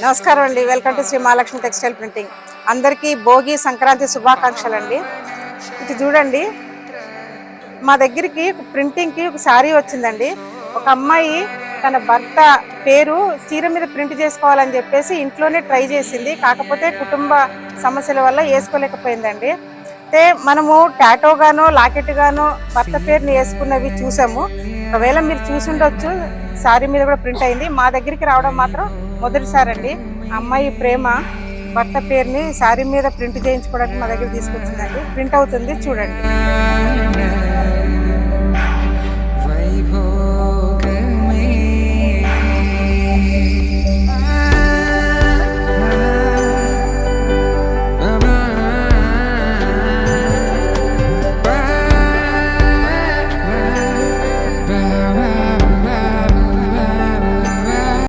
నమస్కారం అండి. Welcome to Shri Mahalakshmi textile printing. అందరికీ భోగి సంక్రాంతి శుభాకాంక్షలు అండి. ఇది చూడండి, మా దగ్గరికి ప్రింటింగ్కి ఒక శారీ వచ్చిందండి. ఒక అమ్మాయి తన భర్త పేరు చీర మీద ప్రింట్ చేసుకోవాలని చెప్పేసి ఇంట్లోనే ట్రై చేసింది. కాకపోతే కుటుంబ సమస్యల వల్ల వేసుకోలేకపోయిందండి. అయితే మనము టాటో గానో లాకెట్ గానో భర్త పేరుని వేసుకున్నవి చూసాము. ఒకవేళ మీరు చూసి ఉండొచ్చు, శారీ మీద కూడా ప్రింట్ అయింది. మా దగ్గరికి రావడం మాత్రం మొదటిసారి అండి. అమ్మాయి ప్రేమ భర్త పేరుని శారీ మీద ప్రింట్ చేయించుకోవడానికి మా దగ్గర తీసుకొచ్చిందండి. ప్రింట్ అవుతుంది, చూడండి.